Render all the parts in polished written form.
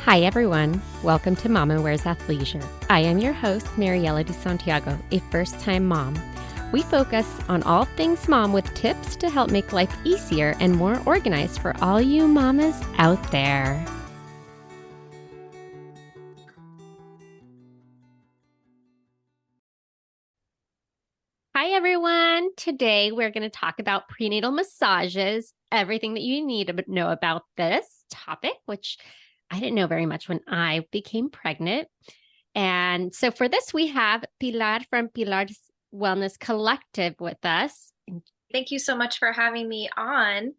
Hi, everyone. Welcome to Mama Wears Athleisure. I am your host, Mariela de Santiago, a first-time mom. We focus on all things mom with tips to help make life easier and more organized for all you mamas out there. Hi, everyone. Today, we're going to talk about prenatal massages, everything that you need to know about this topic, which I didn't know very much when I became pregnant. And so for this, we have Pilar from Pilar's Wellness Collective with us. Thank you so much for having me on.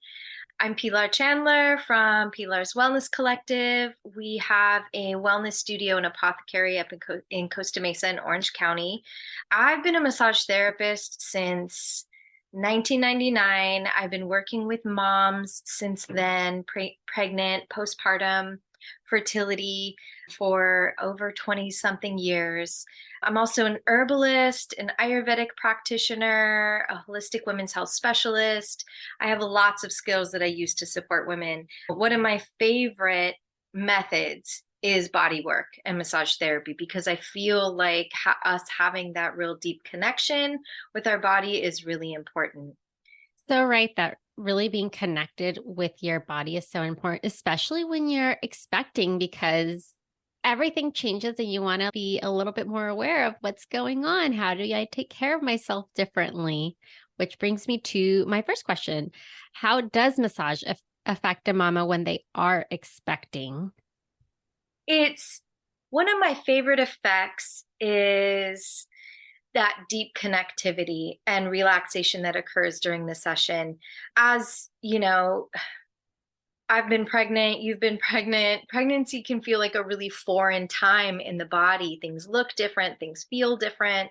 I'm Pilar Chandler from Pilar's Wellness Collective. We have a wellness studio and apothecary up in Costa Mesa in Orange County. I've been a massage therapist since 1999. I've been working with moms since then, pregnant, postpartum, fertility for over 20 something years. I'm also an herbalist, an Ayurvedic practitioner, a holistic women's health specialist. I have lots of skills that I use to support women. One of my favorite methods is body work and massage therapy because I feel like us having that real deep connection with our body is really important. So, right, that really being connected with your body is so important, especially when you're expecting, because everything changes and you want to be a little bit more aware of what's going on. How do I take care of myself differently? Which brings me to my first question. How does massage affect a mama when they are expecting? It's one of my favorite effects is that deep connectivity and relaxation that occurs during the session. As you know, I've been pregnant, you've been pregnant. Pregnancy can feel like a really foreign time in the body. Things look different, things feel different.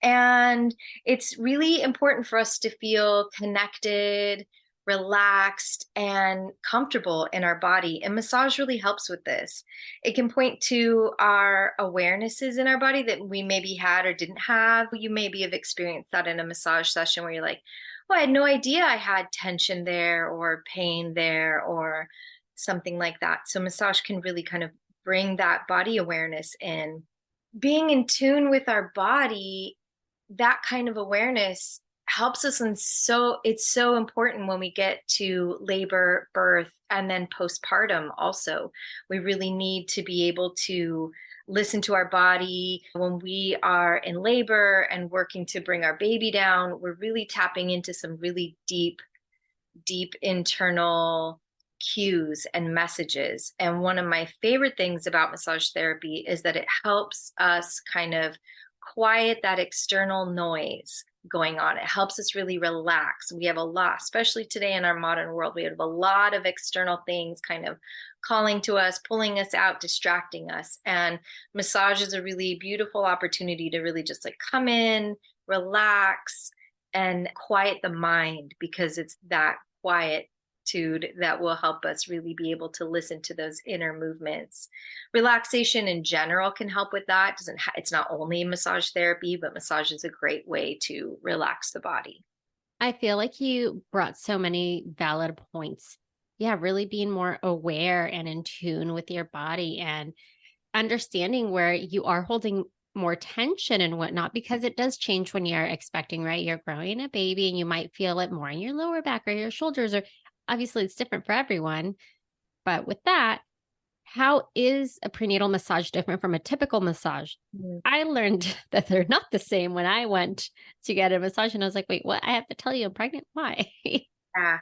And it's really important for us to feel connected, relaxed, and comfortable in our body. And massage really helps with this. It can point to our awarenesses in our body that we maybe had or didn't have. You maybe have experienced that in a massage session where you're like, oh, I had no idea I had tension there or pain there or something like that. So massage can really kind of bring that body awareness in. Being in tune with our body, that kind of awareness helps us, and so it's so important when we get to labor, birth, and then postpartum also. We really need to be able to listen to our body when we are in labor and working to bring our baby down. We're really tapping into some really deep internal cues and messages. And one of my favorite things about massage therapy is that it helps us kind of quiet that external noise going on. It helps us really relax. We have a lot, especially today in our modern world, we have a lot of external things kind of calling to us, pulling us out, distracting us. And massage is a really beautiful opportunity to really just like come in, relax, and quiet the mind, because it's that quietude that will help us really be able to listen to those inner movements. Relaxation in general can help with that. It's not only massage therapy, but massage is a great way to relax the body. I feel like you brought so many valid points. Yeah, really being more aware and in tune with your body and understanding where you are holding more tension and whatnot, because it does change when you're expecting, right? You're growing a baby and you might feel it more in your lower back or your shoulders, or obviously it's different for everyone. But with that, how is a prenatal massage different from a typical massage? Mm. I learned that they're not the same when I went to get a massage, and I was like, wait, what? I have to tell you I'm pregnant? Why? Yeah.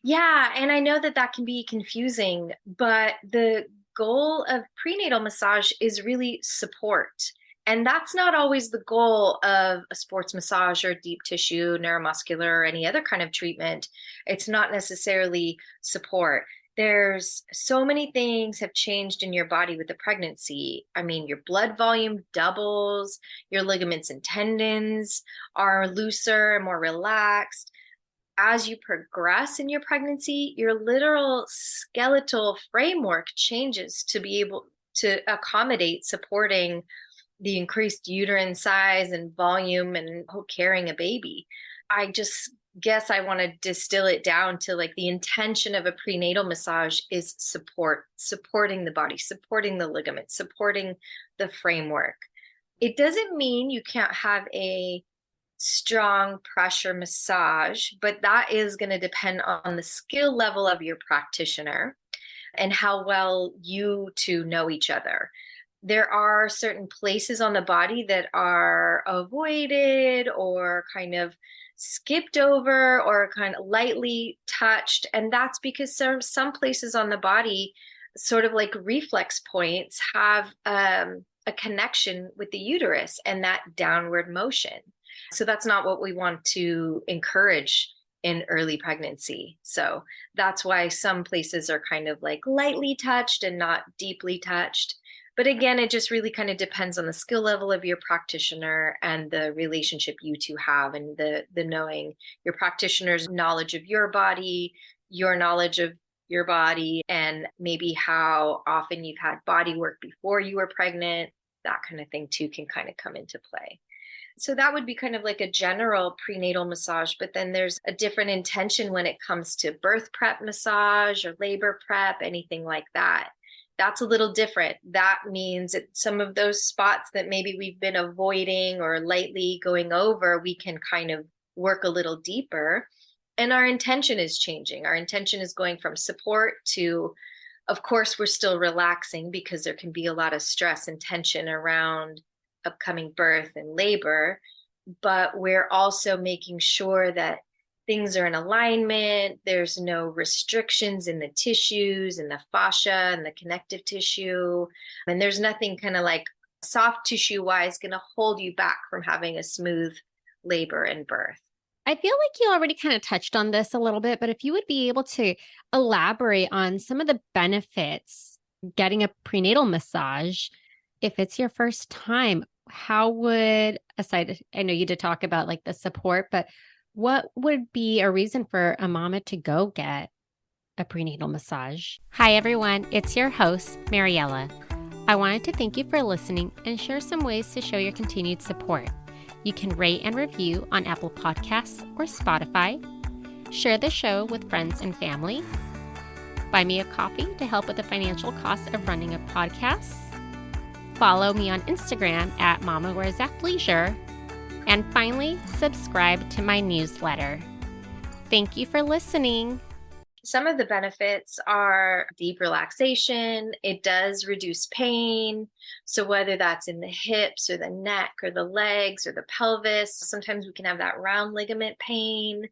Yeah. And I know that that can be confusing, but the goal of prenatal massage is really support. And that's not always the goal of a sports massage or deep tissue, neuromuscular, or any other kind of treatment. It's not necessarily support. There's so many things have changed in your body with the pregnancy. I mean, your blood volume doubles, your ligaments and tendons are looser and more relaxed. As you progress in your pregnancy, your literal skeletal framework changes to be able to accommodate supporting the increased uterine size and volume and carrying a baby. I just guess I want to distill it down to like the intention of a prenatal massage is supporting the body, supporting the ligaments, supporting the framework. It doesn't mean you can't have a strong pressure massage, but that is going to depend on the skill level of your practitioner and how well you two know each other. There are certain places on the body that are avoided or kind of skipped over or kind of lightly touched. And that's because some places on the body, sort of like reflex points, have a connection with the uterus and that downward motion. So that's not what we want to encourage in early pregnancy. So that's why some places are kind of like lightly touched and not deeply touched. But again, it just really kind of depends on the skill level of your practitioner and the relationship you two have, and the knowing your practitioner's knowledge of your body, your knowledge of your body, and maybe how often you've had body work before you were pregnant. That kind of thing too can kind of come into play. So that would be kind of like a general prenatal massage, but then there's a different intention when it comes to birth prep massage or labor prep, anything like that. That's a little different. That means that some of those spots that maybe we've been avoiding or lightly going over, we can kind of work a little deeper. And our intention is changing. Our intention is going from support to, of course, we're still relaxing because there can be a lot of stress and tension around upcoming birth and labor, but we're also making sure that things are in alignment. There's no restrictions in the tissues and the fascia and the connective tissue. And there's nothing kind of like soft tissue wise going to hold you back from having a smooth labor and birth. I feel like you already kind of touched on this a little bit, but if you would be able to elaborate on some of the benefits getting a prenatal massage, if it's your first time, how would, aside, I know you did talk about like the support, but what would be a reason for a mama to go get a prenatal massage? Hi, everyone. It's your host, Mariella. I wanted to thank you for listening and share some ways to show your continued support. You can rate and review on Apple Podcasts or Spotify. Share the show with friends and family. Buy me a coffee to help with the financial cost of running a podcast. Follow me on Instagram at Mama Wears Athleisure. And finally, subscribe to my newsletter. Thank you for listening. Some of the benefits are deep relaxation. It does reduce pain. So whether that's in the hips or the neck or the legs or the pelvis, sometimes we can have that round ligament pain.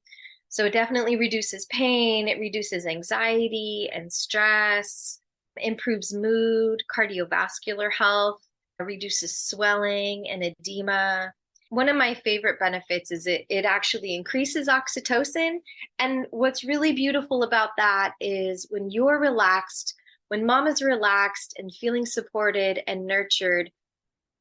So it definitely reduces pain. It reduces anxiety and stress, improves mood, cardiovascular health, reduces swelling and edema. One of my favorite benefits is it actually increases oxytocin. And what's really beautiful about that is when you're relaxed, when mama's relaxed and feeling supported and nurtured,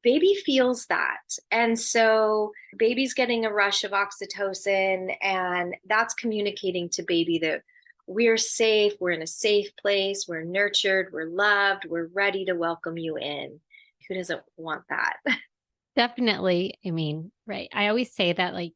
baby feels that. And so baby's getting a rush of oxytocin, and that's communicating to baby that we're safe, we're in a safe place, we're nurtured, we're loved, we're ready to welcome you in. Who doesn't want that? Definitely. I mean, right. I always say that like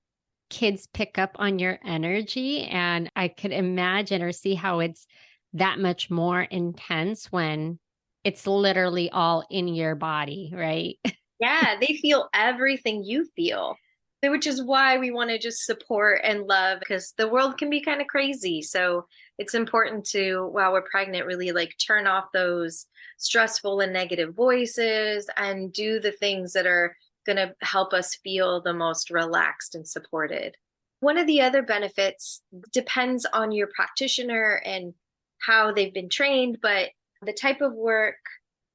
kids pick up on your energy, and I could imagine or see how it's that much more intense when it's literally all in your body, right? Yeah, they feel everything you feel, which is why we want to just support and love, because the world can be kind of crazy. So it's important to, while we're pregnant, really like turn off those stressful and negative voices and do the things that are going to help us feel the most relaxed and supported. One of the other benefits depends on your practitioner and how they've been trained, but the type of work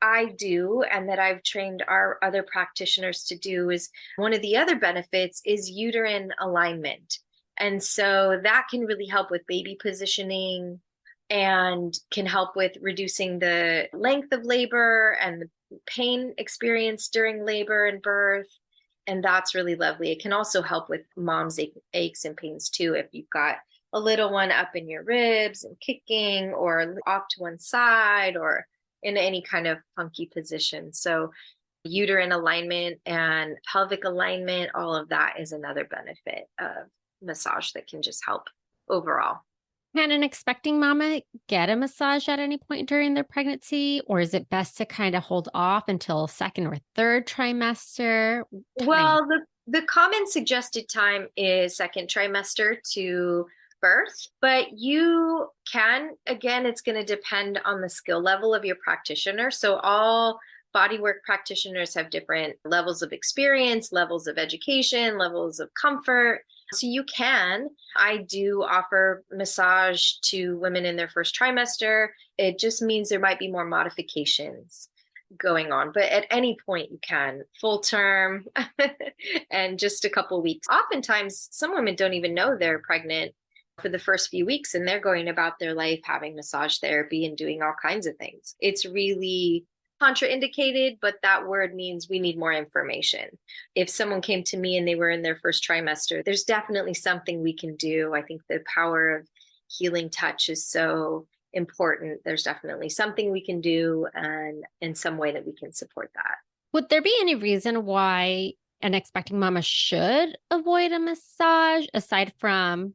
I do and that I've trained our other practitioners to do is one of the other benefits is uterine alignment. And so that can really help with baby positioning and can help with reducing the length of labor and the pain experienced during labor and birth. And that's really lovely. It can also help with mom's aches and pains too, if you've got a little one up in your ribs and kicking or off to one side or in any kind of funky position. So uterine alignment and pelvic alignment, all of that is another benefit of massage that can just help overall. Can an expecting mama get a massage at any point during their pregnancy, or is it best to kind of hold off until second or third trimester? Time. Well, the common suggested time is second trimester to birth, but you can, again, it's going to depend on the skill level of your practitioner. So all bodywork practitioners have different levels of experience, levels of education, levels of comfort. So you can. I do offer massage to women in their first trimester. It just means there might be more modifications going on, but at any point you can full term and just a couple weeks. Oftentimes some women don't even know they're pregnant for the first few weeks, and they're going about their life having massage therapy and doing all kinds of things. It's really contraindicated, but that word means we need more information. If someone came to me and they were in their first trimester, there's definitely something we can do. I think the power of healing touch is so important. There's definitely something we can do, and in some way that we can support that. Would there be any reason why an expecting mama should avoid a massage aside from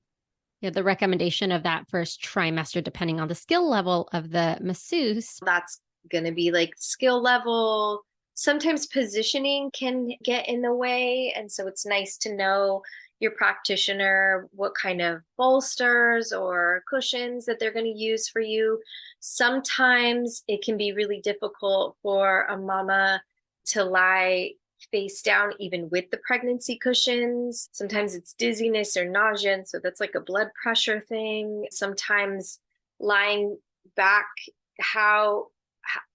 the recommendation of that first trimester, depending on the skill level of the masseuse? That's going to be like skill level. Sometimes positioning can get in the way. And so it's nice to know your practitioner, what kind of bolsters or cushions that they're going to use for you. Sometimes it can be really difficult for a mama to lie face down even with the pregnancy cushions. Sometimes it's dizziness or nausea, and so that's like a blood pressure thing. Sometimes lying back how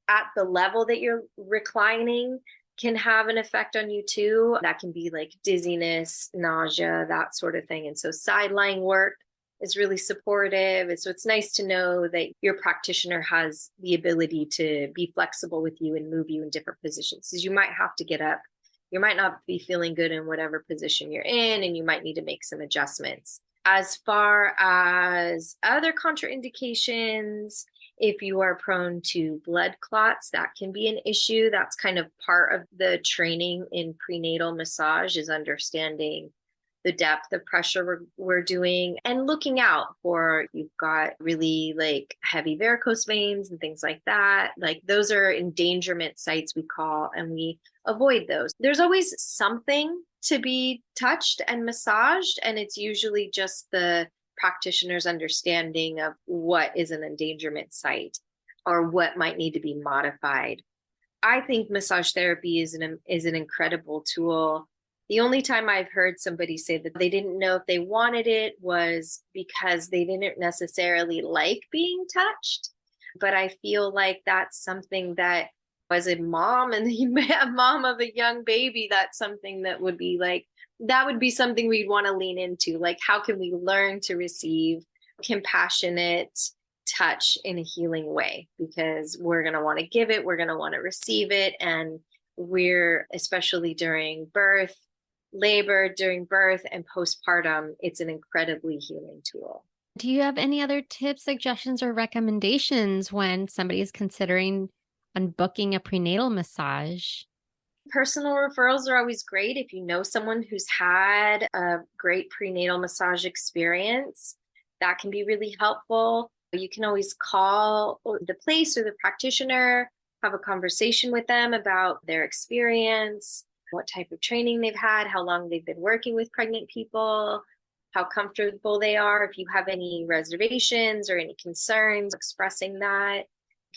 at the level that you're reclining can have an effect on you too. That can be like dizziness, nausea, that sort of thing. And so side lying work is really supportive. And so it's nice to know that your practitioner has the ability to be flexible with you and move you in different positions. Because you might have to get up. You might not be feeling good in whatever position you're in, and you might need to make some adjustments. As far as other contraindications, if you are prone to blood clots, that can be an issue. That's kind of part of the training in prenatal massage, is understanding the depth of pressure we're doing and looking out for, you've got really like heavy varicose veins and things like that. Like those are endangerment sites, we call, and we avoid those. There's always something to be touched and massaged, and it's usually just the practitioner's understanding of what is an endangerment site or what might need to be modified. I think massage therapy is an incredible tool. The only time I've heard somebody say that they didn't know if they wanted it was because they didn't necessarily like being touched. But I feel like that's something that, as a mom and a mom of a young baby, that's something that would be like, that would be something we'd want to lean into. Like, how can we learn to receive compassionate touch in a healing way? Because we're going to want to give it, we're going to want to receive it. And we're, especially during birth, labor, during birth, and postpartum, it's an incredibly healing tool. Do you have any other tips, suggestions, or recommendations when somebody is considering on booking a prenatal massage? Personal referrals are always great. If you know someone who's had a great prenatal massage experience, that can be really helpful. You can always call the place or the practitioner, have a conversation with them about their experience, what type of training they've had, how long they've been working with pregnant people, how comfortable they are. If you have any reservations or any concerns, expressing that.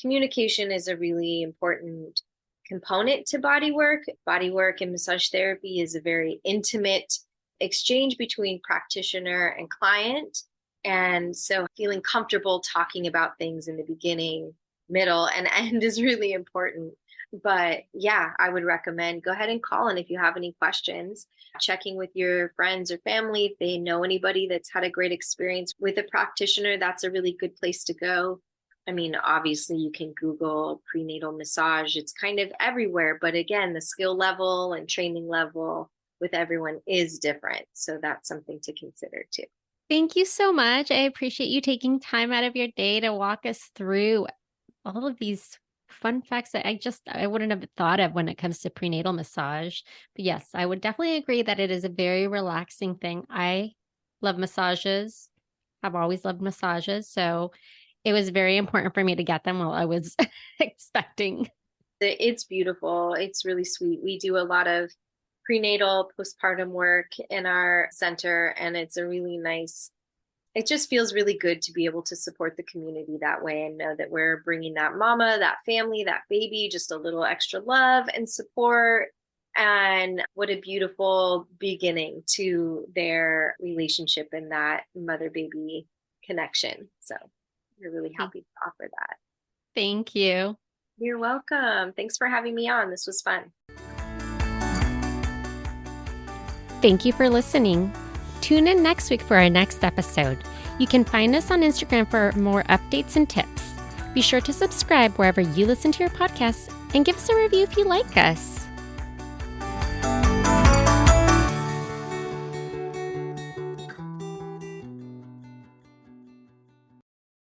Communication is a really important component to bodywork. Bodywork and massage therapy is a very intimate exchange between practitioner and client. And so feeling comfortable talking about things in the beginning, middle, and end is really important. But yeah, I would recommend go ahead and call. And if you have any questions, checking with your friends or family, if they know anybody that's had a great experience with a practitioner, that's a really good place to go. I mean, obviously you can Google prenatal massage. It's kind of everywhere. But again, the skill level and training level with everyone is different. So that's something to consider too. Thank you so much. I appreciate you taking time out of your day to walk us through all of these fun facts that I wouldn't have thought of when it comes to prenatal massage. But yes, I would definitely agree that it is a very relaxing thing. I love massages. I've always loved massages. So it was very important for me to get them while I was expecting. It's beautiful. It's really sweet. We do a lot of prenatal, postpartum work in our center, and it's a really nice, it just feels really good to be able to support the community that way and know that we're bringing that mama, that family, that baby, just a little extra love and support. And what a beautiful beginning to their relationship and that mother baby connection. So we're really happy to offer that. Thank you. You're welcome. Thanks for having me on. This was fun. Thank you for listening. Tune in next week for our next episode. You can find us on Instagram for more updates and tips. Be sure to subscribe wherever you listen to your podcasts and give us a review if you like us.